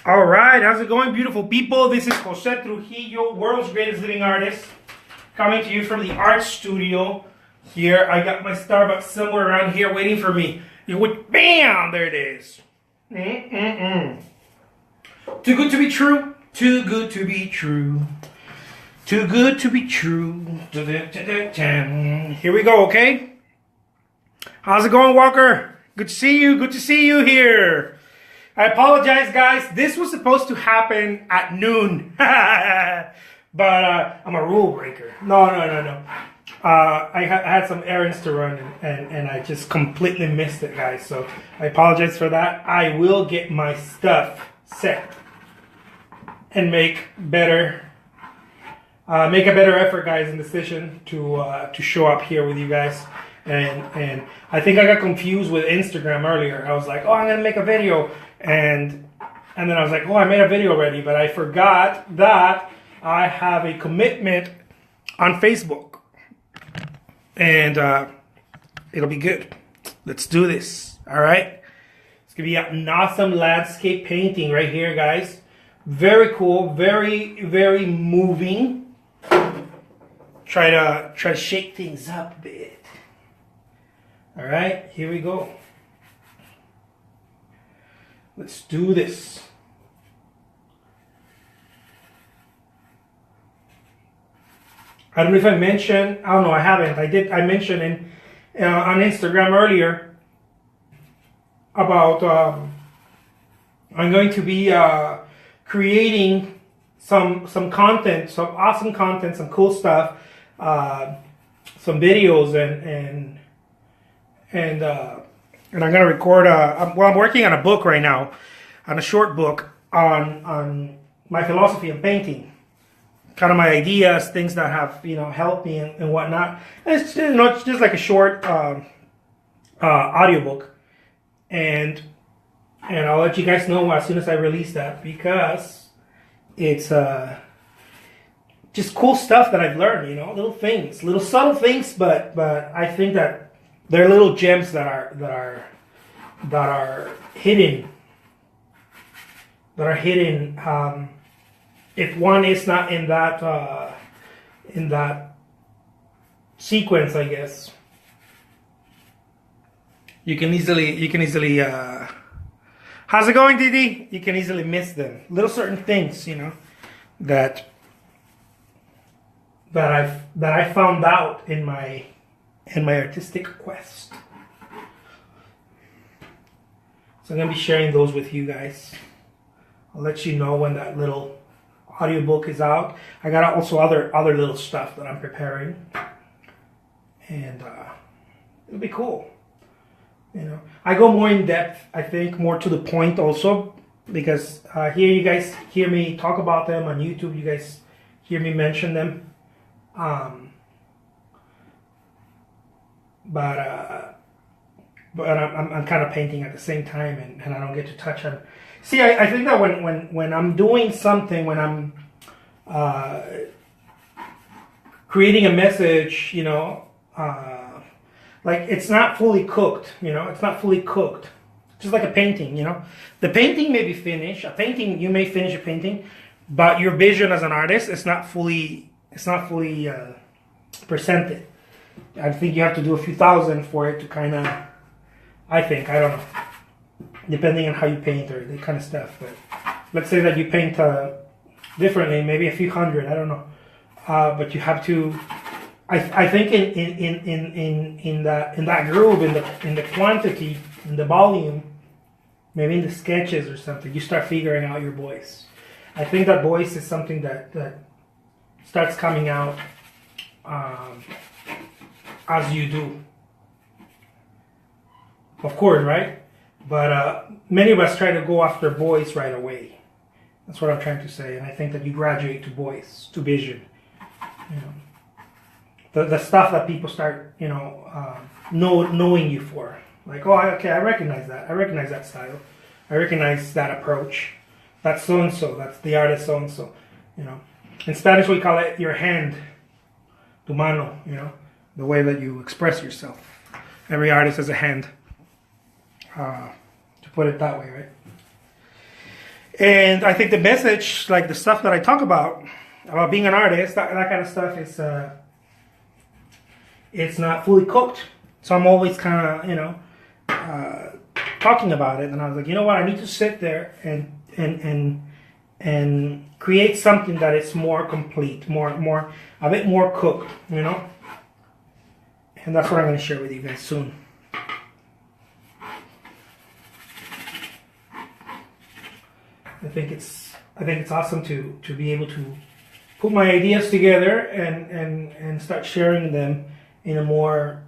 All right, how's it going, beautiful people? This is Jose Trujillo, world's greatest living artist, coming to you from the art studio. Here, I got my Starbucks somewhere around here waiting for me. You would, bam, there it is. Too good to be true. Too good to be true. Too good to be true. Here we go, okay? How's it going, Walker? Good to see you. Good to see you here. I apologize, guys. This was supposed to happen at noon. But I'm a rule breaker. No. I had some errands to run and I just completely missed it, guys. So I apologize for that. I will get my stuff set and make a better effort, guys, in the session to show up here with you guys. And I think I got confused with Instagram earlier. I was like, oh, I'm gonna make a video, and then I was like, oh, I made a video already, but I forgot that I have a commitment on Facebook, and it'll be good. Let's do this. All right, it's gonna be an awesome landscape painting right here, guys. Very cool, very moving. Try to shake things up a bit. All right, here we go. Let's do this. I don't know if I mentioned. I don't know. I haven't. I mentioned on Instagram earlier about I'm going to be creating some content, some awesome content, some cool stuff, some videos, and I'm gonna record. I'm working on a book right now, on a short book on my philosophy of painting, kind of my ideas, things that have helped me and whatnot. And it's it's just like a short audiobook, and I'll let you guys know as soon as I release that, because it's just cool stuff that I've learned. Little things, little subtle things, but I think that they're little gems that are hidden. That are hidden. If one is not in that sequence, I guess you can easily. How's it going, Didi? You can easily miss them. Little certain things, that I found out in my artistic quest. So I'm going to be sharing those with you guys. I'll let you know when that little audiobook is out. I got also other little stuff that I'm preparing. And it'll be cool. I go more in depth, I think, more to the point also, because here you guys hear me talk about them on YouTube. You guys hear me mention them. But I'm kind of painting at the same time, and I don't get to touch on. See, I think that when I'm doing something, when I'm creating a message, like it's not fully cooked. It's not fully cooked. Just like a painting, the painting may be finished. A painting, you may finish a painting, but your vision as an artist is not fully presented. I think you have to do a few thousand for it to kind of, I don't know, depending on how you paint or that kind of stuff. But let's say that you paint differently, maybe a few hundred, I don't know. But you have to, I think in that groove, in the quantity, in the volume, maybe in the sketches or something, you start figuring out your voice. I think that voice is something that starts coming out as you do, of course, right? But many of us try to go after voice right away. That's what I'm trying to say. And I think that you graduate to voice, to vision. The stuff that people start, knowing you for. Like, oh, okay, I recognize that. I recognize that style. I recognize that approach. That's so-and-so. That's the artist so-and-so. In Spanish, we call it your hand, tu mano, the way that you express yourself. Every artist has a hand, to put it that way, right? And I think the message, like the stuff that I talk about being an artist, that kind of stuff is it's not fully cooked. So I'm always kind of, talking about it. And I was like, you know what? I need to sit there and create something that is more complete, a bit more cooked, And that's what I'm going to share with you guys soon. I think it's awesome to be able to put my ideas together and start sharing them in a more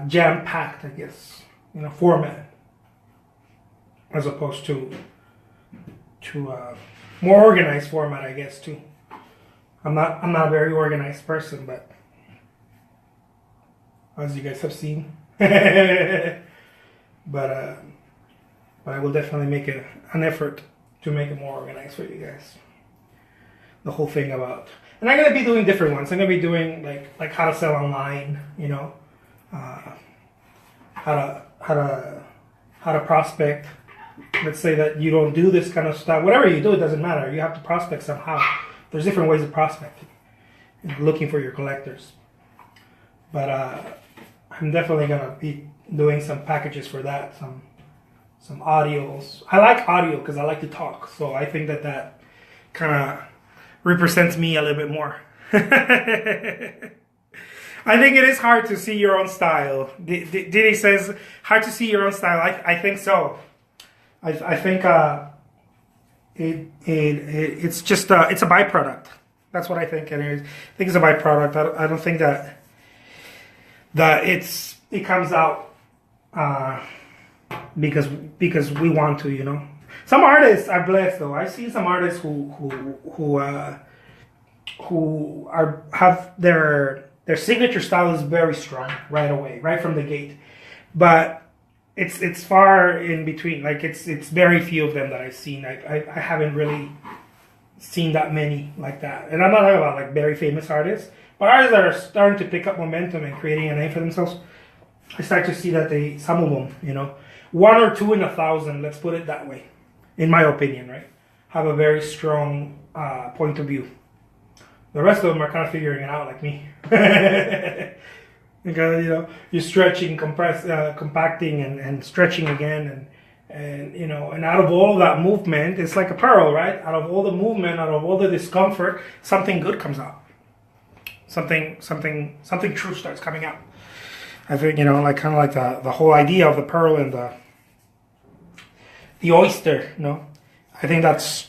jam-packed, I guess, format, as opposed to more organized format, I guess, too. I'm not a very organized person, but as you guys have seen, but I will definitely make an effort to make it more organized for you guys. The whole thing about, and I'm gonna be doing different ones. I'm gonna be doing like how to sell online, how to prospect. Let's say that you don't do this kind of stuff. Whatever you do, it doesn't matter. You have to prospect somehow. There's different ways of prospecting, looking for your collectors. But I'm definitely gonna be doing some packages for that. Some audios. I like audio because I like to talk. So I think that kind of represents me a little bit more. I think it is hard to see your own style. Diddy says hard to see your own style. I think so. I think it's just it's a byproduct. That's what I think. Anyways, I think it's a byproduct. I don't think that it comes out because we want to, Some artists are blessed though. I've seen some artists who have their signature style is very strong right away, right from the gate. But it's far in between. Like it's very few of them that I've seen. I haven't really seen that many like that. And I'm not talking about like very famous artists, but artists that are starting to pick up momentum and creating a name for themselves. I start to see that some of them, 1 or 2 in 1,000, let's put it that way, in my opinion, right, have a very strong point of view. The rest of them are kind of figuring it out like me. Because, you're stretching, compacting and stretching again. And out of all that movement, it's like a pearl, right? Out of all the movement, out of all the discomfort, something good comes out. Something true starts coming out. I think, like kind of like the whole idea of the pearl and the oyster, I think that's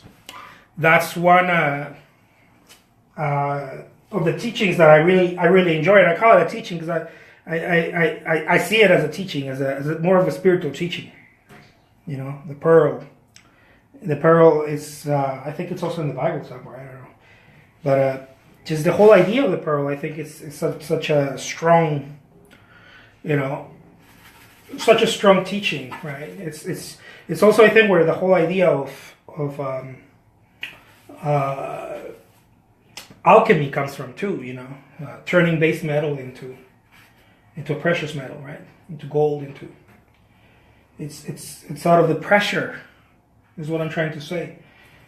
one of the teachings that I really enjoy. And I call it a teaching because I see it as a teaching, as a more of a spiritual teaching. The pearl. The pearl is, I think it's also in the Bible somewhere. I don't know, but just the whole idea of the pearl, I think it's such a strong. Such a strong teaching, right? It's also a thing where the whole idea of alchemy comes from too. Turning base metal into a precious metal, right? Into gold, it's out of the pressure, is what I'm trying to say.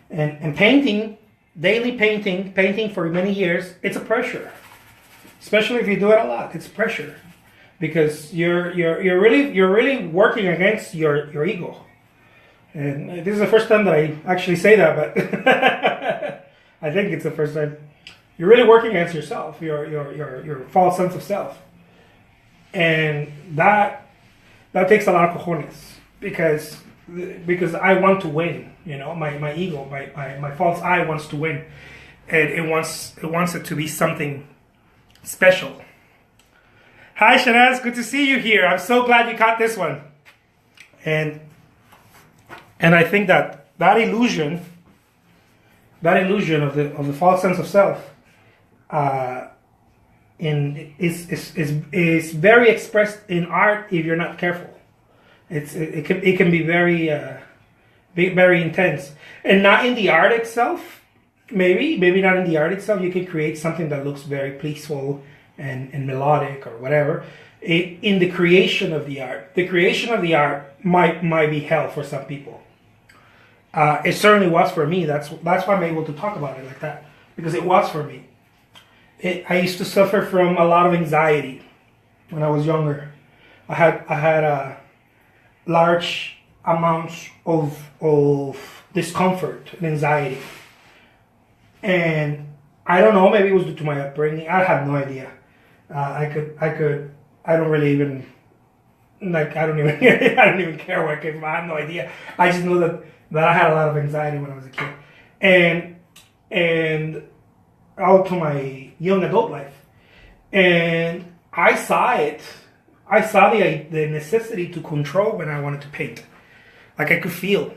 And painting, daily painting for many years, it's a pressure, especially if you do it a lot. It's pressure. Because you're really working against your ego, and this is the first time that I actually say that, but I think it's the first time. You're really working against yourself, your false sense of self, and that takes a lot of cojones because I want to win. My ego, my false I wants to win, and it wants it to be something special. Hi Shanaz, good to see you here. I'm so glad you caught this one. And I think that illusion of the false sense of self is very expressed in art if you're not careful. It can be very very intense, and not in the art itself. Maybe not in the art itself. You can create something that looks very peaceful and melodic or whatever. In the creation of the art, might be hell for some people. It certainly was for me. That's why I'm able to talk about it like that, because it was for me. I used to suffer from a lot of anxiety when I was younger. I had large amounts of discomfort and anxiety, and I don't know. Maybe it was due to my upbringing. I have no idea. I don't really even like. I don't even. I don't even care where it came from. I have no idea. I just know that I had a lot of anxiety when I was a kid, and all to my young adult life, and I saw it. I saw the necessity to control when I wanted to paint. Like I could feel.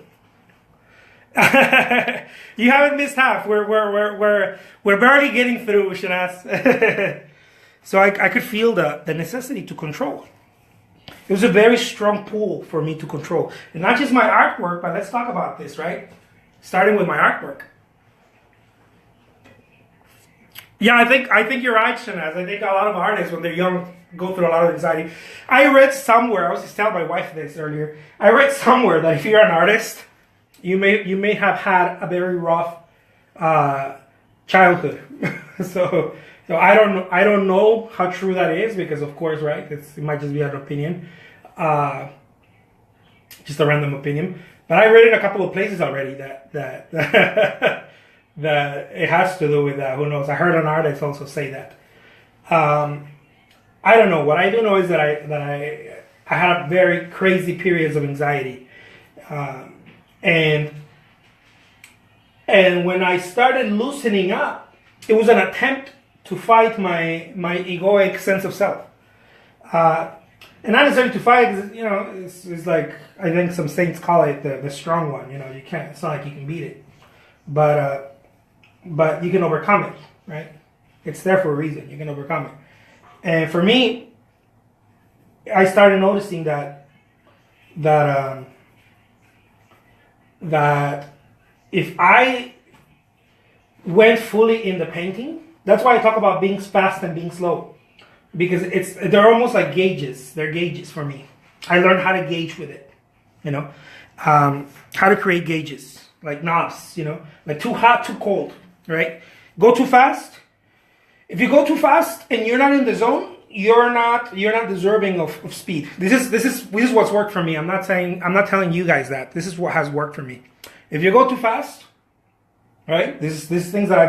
You haven't missed half. We're barely getting through, Shanaz. So I could feel the necessity to control. It was a very strong pull for me to control. And not just my artwork, but let's talk about this, right? Starting with my artwork. Yeah, I think you're right, Shanaz. I think a lot of artists, when they're young, go through a lot of anxiety. I read somewhere, I was just telling my wife this earlier, I read somewhere that if you're an artist, you may have had a very rough childhood. So I don't know how true that is, because of course, right, it might just be an opinion, just a random opinion. But I read in a couple of places already that that it has to do with that. Who knows? I heard an artist also say that. I don't know. What I do know is that I had very crazy periods of anxiety, and when I started loosening up, it was an attempt to fight my egoic sense of self, and not necessarily to fight. It's like, I think some saints call it the strong one. You can't. It's not like you can beat it, but you can overcome it, right? It's there for a reason. You can overcome it. And for me, I started noticing that if I went fully in the painting, that's why I talk about being fast and being slow, because they're almost like gauges. They're gauges for me. I learned how to gauge with it, how to create gauges, like knobs, like too hot, too cold, right? Go too fast. If you go too fast and you're not in the zone, you're not deserving of speed. This is what's worked for me. I'm not telling you guys that. This is what has worked for me. If you go too fast, right? This is things that I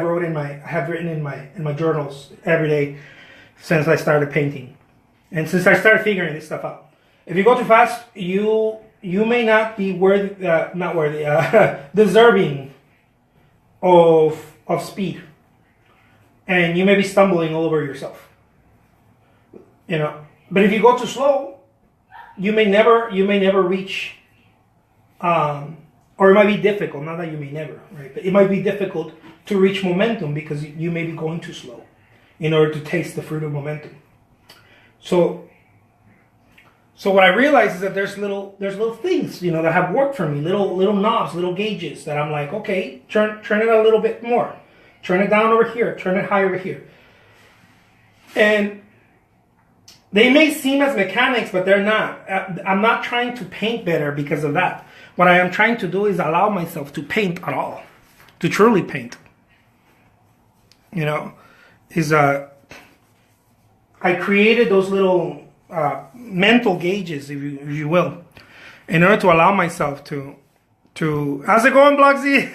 have written in my journals every day since I started painting, and since I started figuring this stuff out. If you go too fast, you may not be deserving of speed. And you may be stumbling all over yourself, But if you go too slow, you may never reach, or it might be difficult. Not that you may never, right? But it might be difficult to reach momentum because you may be going too slow in order to taste the fruit of momentum. So what I realized is that there's little things, that have worked for me, little knobs, little gauges that I'm like, okay, turn it a little bit more. Turn it down over here. Turn it high over here. And they may seem as mechanics, but they're not. I'm not trying to paint better because of that. What I am trying to do is allow myself to paint at all. To truly paint. I created those little mental gauges, if you will, in order to allow myself to how's it going, Blogsy?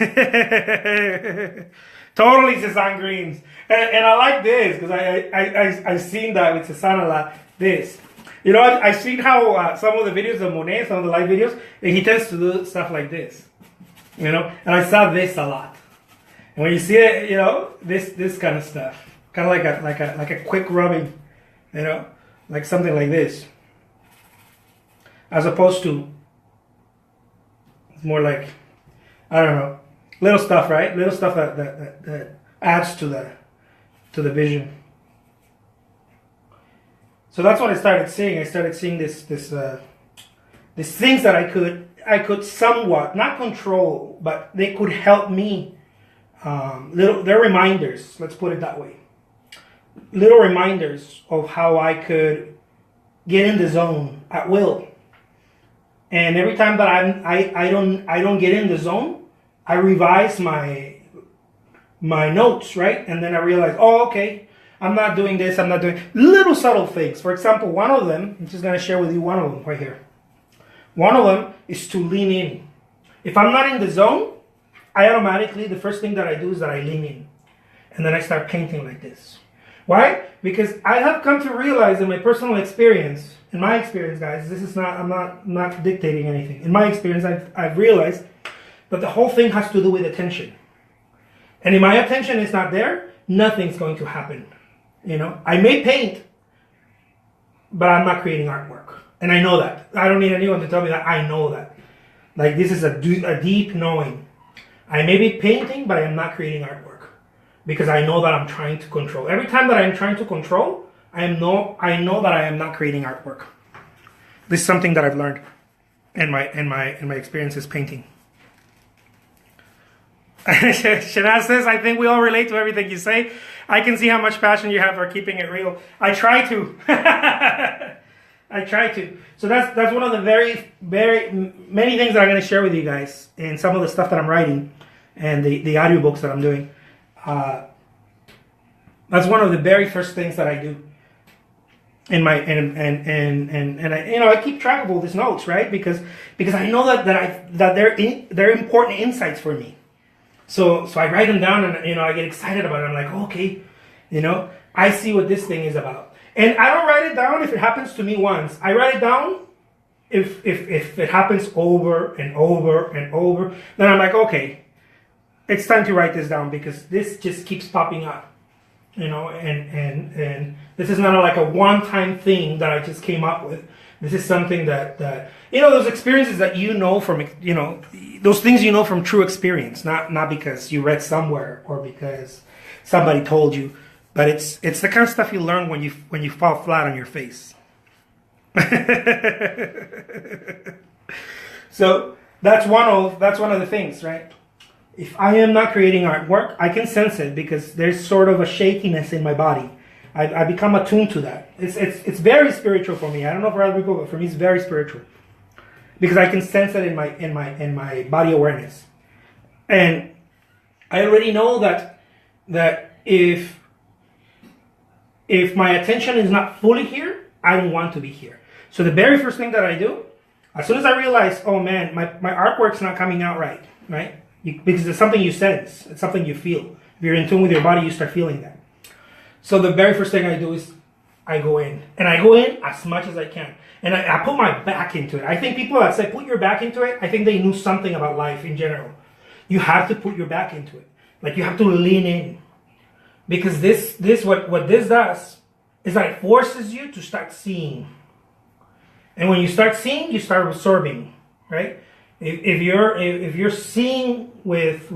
Totally Cezanne Greens. And I like this because I've seen that with Cezanne a lot. This. I've seen how some of the videos of Monet, some of the live videos, and he tends to do stuff like this. And I saw this a lot. And when you see it, this kind of stuff. Kind of like a quick rubbing, like something like this. As opposed to, it's more like, I don't know. Little stuff, right? Little stuff that adds to the vision. So that's what I started seeing. I started seeing these things that I could somewhat not control, but they could help me. They're reminders. Let's put it that way. Little reminders of how I could get in the zone at will. And every time that I don't get in the zone, I revise my notes, right? And then I realize, oh, okay, I'm not doing this, I'm not doing little subtle things. For example, one of them, I'm just going to share with you one of them right here. One of them is to lean in. If I'm not in the zone, I automatically, the first thing that I do is that I lean in. And then I start painting like this. Why? Because I have come to realize in my personal experience, in my experience, guys, this is not, I'm not dictating anything. In my experience, I've realized that the whole thing has to do with attention. And if my attention is not there, nothing's going to happen. You know, I may paint, but I'm not creating artwork. And I know that. I don't need anyone to tell me that. I know that. Like, this is a deep knowing. I may be painting, but I am not creating artwork. Because I know that I'm trying to control. Every time that I'm trying to control, I know that I am not creating artwork. This is something that I've learned in my experiences painting. Shanaz says, I think we all relate to everything you say. I can see how much passion you have for keeping it real. I try to. I try to. So that's one of the very many things that I'm going to share with you guys in some of the stuff that I'm writing and the audiobooks that I'm doing. That's one of the very first things that I do in my and I, you know, I keep track of all these notes, right? Because I know that they're important insights for me. So I write them down and, you know, I get excited about it. I'm like, okay, you know, I see what this thing is about. And I don't write it down if it happens to me once. I write it down if it happens over and over and over. Then I'm like, okay, it's time to write this down because this just keeps popping up, you know, and this is not like a one-time thing that I just came up with. This is something that you know, those experiences that you know from, you know, those things you know from true experience, not because you read somewhere or because somebody told you, but it's the kind of stuff you learn when you fall flat on your face. So that's one of the things, right? If I am not creating artwork, I can sense it because there's sort of a shakiness in my body. I become attuned to that. It's very spiritual for me. I don't know for other people, but for me it's very spiritual because I can sense it in my body awareness, and I already know that if my attention is not fully here, I don't want to be here. So the very first thing that I do, as soon as I realize, oh man, my artwork's not coming out right? Because it's something you sense, it's something you feel. If you're in tune with your body, you start feeling that. So the very first thing I do is I go in. And I go in as much as I can. And I put my back into it. I think people that say put your back into it, I think they knew something about life in general. You have to put your back into it. Like, you have to lean in. Because what this does is that it forces you to start seeing. And when you start seeing, you start absorbing, right? If you're seeing with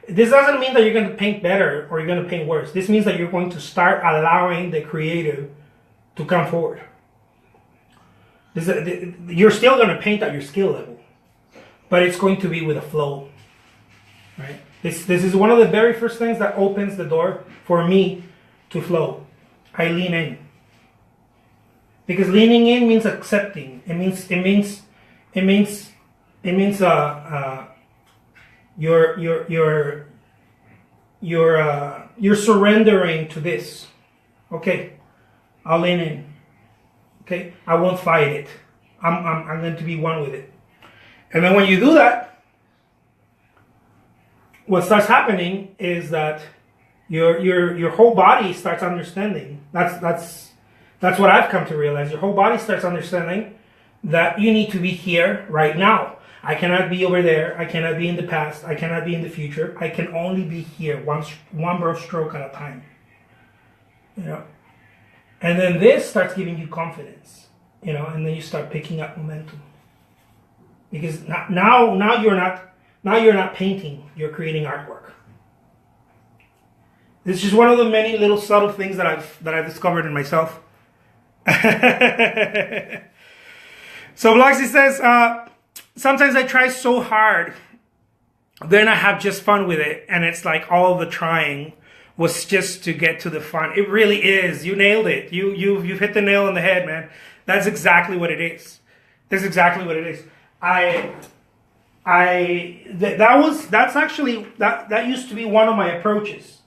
this doesn't mean that you're going to paint better or you're going to paint worse. This means that you're going to start allowing the creative to come forward. You're still going to paint at your skill level, but it's going to be with a flow, right? This is one of the very first things that opens the door for me to flow. I lean in. Because leaning in means accepting. It means you're surrendering to this. Okay, I'll lean in. Okay, I won't fight it. I'm going to be one with it. And then when you do that, what starts happening is that your whole body starts understanding. That's what I've come to realize. Your whole body starts understanding that you need to be here right now. I cannot be over there. I cannot be in the past. I cannot be in the future. I can only be here, one brush stroke at a time. You know, and then this starts giving you confidence. You know, and then you start picking up momentum. Because now you're not painting. You're creating artwork. This is just one of the many little subtle things that I've discovered in myself. So Bloxy says, sometimes I try so hard, then I have just fun with it, and it's like all the trying was just to get to the fun. It really is. You nailed it. You've hit the nail on the head, man. That's exactly what it is. That's exactly what it is. I that used to be one of my approaches.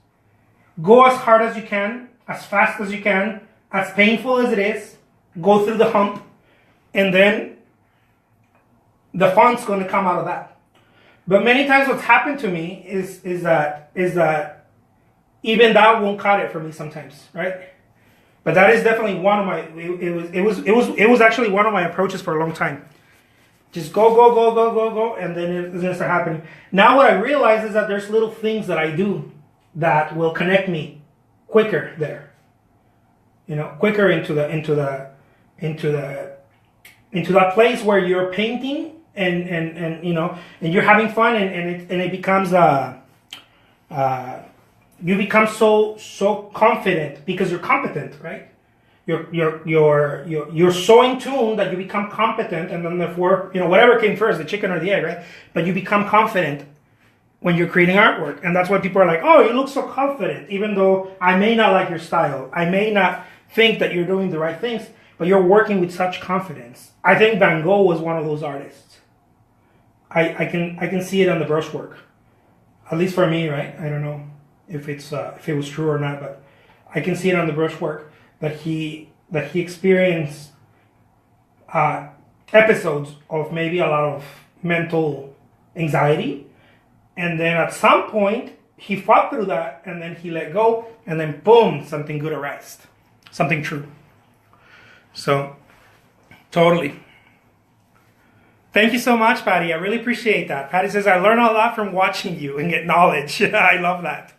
Go as hard as you can, as fast as you can, as painful as it is. Go through the hump, and then the fun's going to come out of that. But many times, what's happened to me is that even that won't cut it for me sometimes, right? But that is definitely one of my. It was actually one of my approaches for a long time. Just go, and then it's going to start happening. Now what I realize is that there's little things that I do that will connect me quicker there. Quicker into that place where you're painting and you're having fun and it becomes you become so confident because you're competent, right? You're so in tune that you become competent, and then therefore, whatever came first, the chicken or the egg, right? But you become confident when you're creating artwork, and that's why people are like, "Oh, you look so confident," even though I may not like your style, I may not think that you're doing the right things, but you're working with such confidence. I think Van Gogh was one of those artists. I can see it on the brushwork, at least for me, right? I don't know if it was true or not, but I can see it on the brushwork. That he experienced episodes of maybe a lot of mental anxiety, and then at some point he fought through that, and then he let go, and then boom, something good arose, something true. So, totally. Thank you so much, Patty. I really appreciate that. Patty says, I learn a lot from watching you and get knowledge. I love that.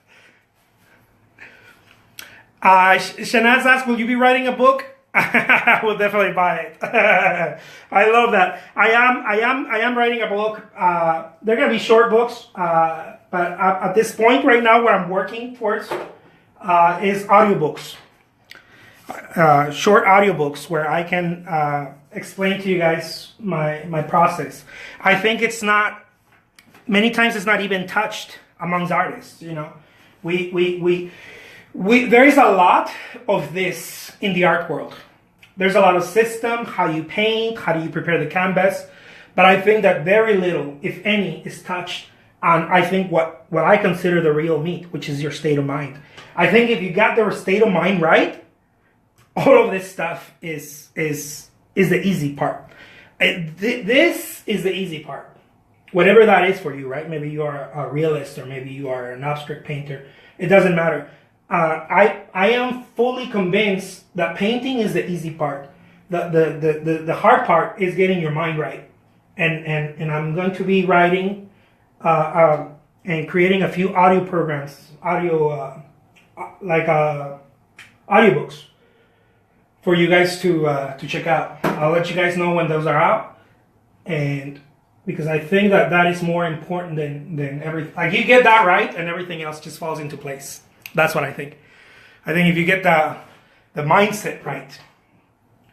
Shanaz asks, will you be writing a book? I will definitely buy it. I love that. I am writing a book. They're going to be short books, but at this point right now, what I'm working towards is audiobooks. Short audiobooks where I can explain to you guys my process. I think many times it's not even touched amongst artists. There is a lot of this in the art world. There's a lot of system, how you paint, how do you prepare the canvas. But I think that very little, if any, is touched on, I think, what I consider the real meat, which is your state of mind. I think if you got the state of mind right, all of this stuff is the easy part. This is the easy part. Whatever that is for you, right? Maybe you are a realist or maybe you are an abstract painter. It doesn't matter. I am fully convinced that painting is the easy part. The hard part is getting your mind right. And I'm going to be writing and creating a few audio programs, audiobooks for you guys to check out. I'll let you guys know when those are out, and because I think that is more important than everything. Like, you get that right, and everything else just falls into place. That's what I think. I think if you get the mindset right,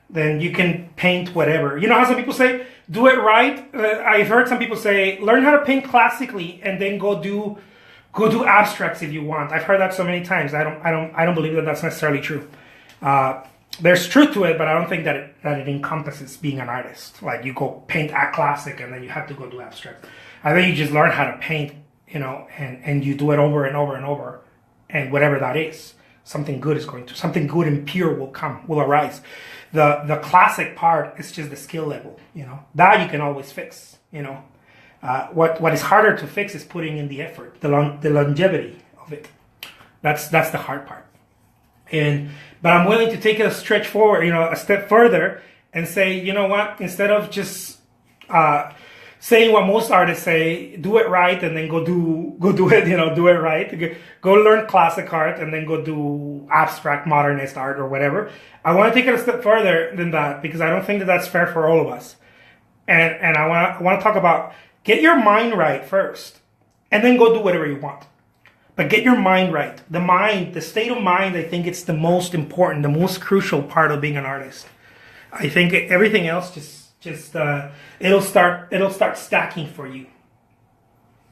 then you can paint whatever. You know how some people say, do it right? I've heard some people say, learn how to paint classically and then go do abstracts if you want. I've heard that so many times. I don't believe that that's necessarily true. There's truth to it, but I don't think that it encompasses being an artist. Like, you go paint at classic and then you have to go do abstract. I think you just learn how to paint, and you do it over and over and over. And whatever that is, something good and pure will arise. The classic part is just the skill level, that you can always fix, What is harder to fix is putting in the effort, the longevity of it. That's the hard part. But I'm willing to take it a stretch forward, a step further and say, you know what, instead of just, saying what most artists say, do it right, and then go do it, do it right. Go learn classic art, and then go do abstract modernist art or whatever. I want to take it a step further than that, because I don't think that that's fair for all of us. And I want to talk about, get your mind right first, and then go do whatever you want. But get your mind right. The state of mind, I think it's the most important, the most crucial part of being an artist. I think everything else just it'll start stacking for you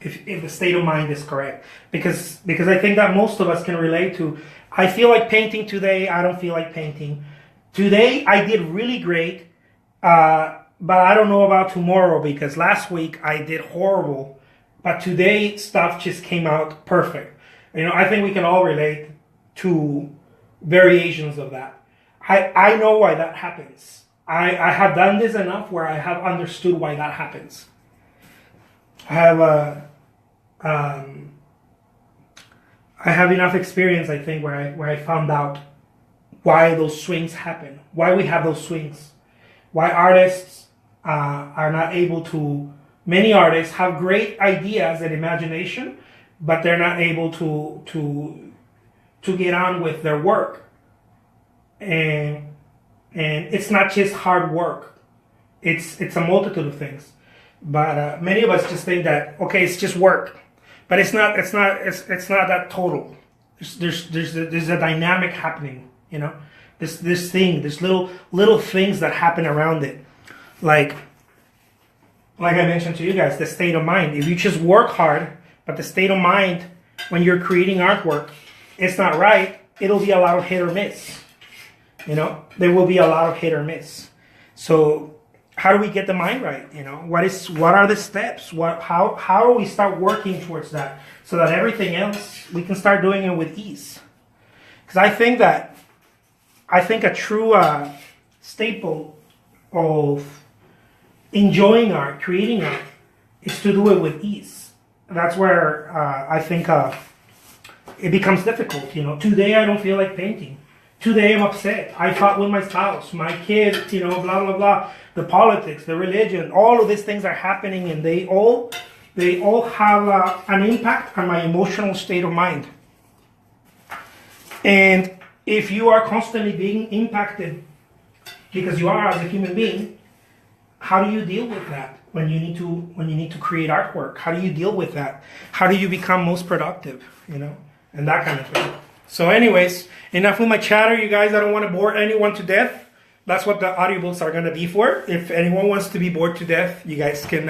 if the state of mind is correct, because I think that most of us can relate to, I feel like painting today, I don't feel like painting today. I did really great but I don't know about tomorrow because last week I did horrible, but today stuff just came out perfect. You know, I think we can all relate to variations of that. I know why that happens. I have done this enough where I have understood why that happens. I have enough experience, I think, where I found out why those swings happen, why we have those swings, why artists are not able to. Many artists have great ideas and imagination, but they're not able to get on with their work. And it's not just hard work; it's a multitude of things. But many of us just think that okay, it's just work, but it's not. It's not that total. There's a dynamic happening. You know, this thing, there's little things that happen around it, like I mentioned to you guys, the state of mind. If you just work hard, but the state of mind when you're creating artwork, it's not right. It'll be a lot of hit or miss. You know, there will be a lot of hit or miss. So how do we get the mind right? You know, what are the steps? How do we start working towards that so that everything else we can start doing it with ease? Because I think a true staple of enjoying art, creating art, is to do it with ease. That's where I think it becomes difficult. You know, today I don't feel like painting. Today I'm upset. I fought with my spouse, my kids, you know, blah, blah, blah. The politics, the religion, all of these things are happening, and they all have an impact on my emotional state of mind. And if you are constantly being impacted because you are as a human being, how do you deal with that when you need to create artwork? How do you deal with that? How do you become most productive? You know, and that kind of thing. So anyways, enough with my chatter, you guys. I don't want to bore anyone to death. That's what the audiobooks are going to be for. If anyone wants to be bored to death, you guys can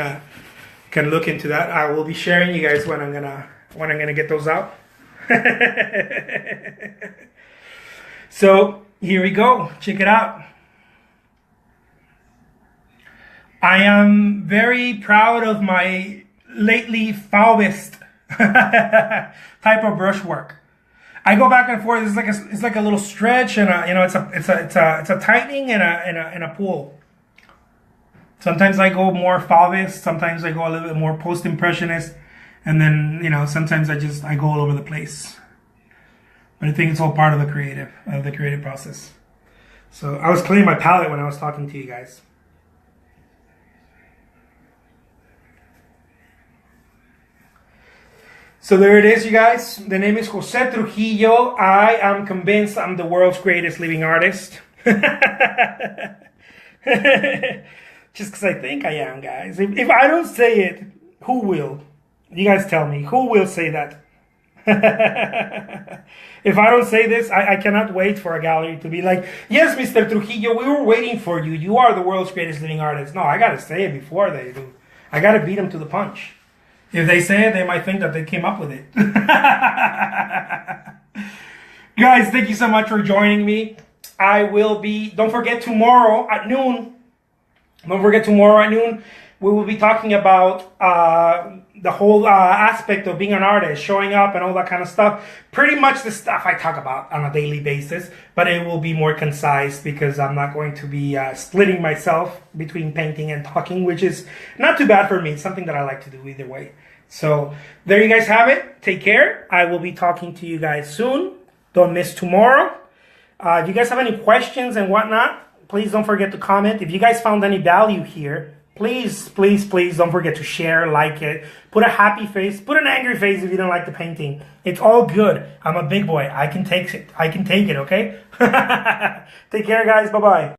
look into that. I will be sharing you guys when I'm gonna get those out. So here we go. Check it out. I am very proud of my lately Fauvist type of brushwork. I go back and forth. It's like a little stretch, and it's a tightening and a pull. Sometimes I go more Fauvist. Sometimes I go a little bit more post-impressionist, and then sometimes I go all over the place. But I think it's all part of the creative process. So I was cleaning my palette when I was talking to you guys. So there it is, you guys. The name is Jose Trujillo. I am convinced I'm the world's greatest living artist. Just because I think I am, guys. If I don't say it, who will? You guys tell me. Who will say that? If I don't say this, I cannot wait for a gallery to be like, yes, Mr. Trujillo, we were waiting for you. You are the world's greatest living artist. No, I got to say it before they do. I got to beat them to the punch. If they say it, they might think that they came up with it. Guys, thank you so much for joining me. Don't forget tomorrow at noon. We will be talking about the whole aspect of being an artist, showing up and all that kind of stuff. Pretty much the stuff I talk about on a daily basis, but it will be more concise because I'm not going to be splitting myself between painting and talking, which is not too bad for me. It's something that I like to do either way. So there you guys have it. Take care. I will be talking to you guys soon. Don't miss tomorrow. If you guys have any questions and whatnot, please don't forget to comment. If you guys found any value here, please don't forget to share, like it, put a happy face, put an angry face if you don't like the painting. It's all good. I'm a big boy. I can take it, okay? Take care, guys. Bye-bye.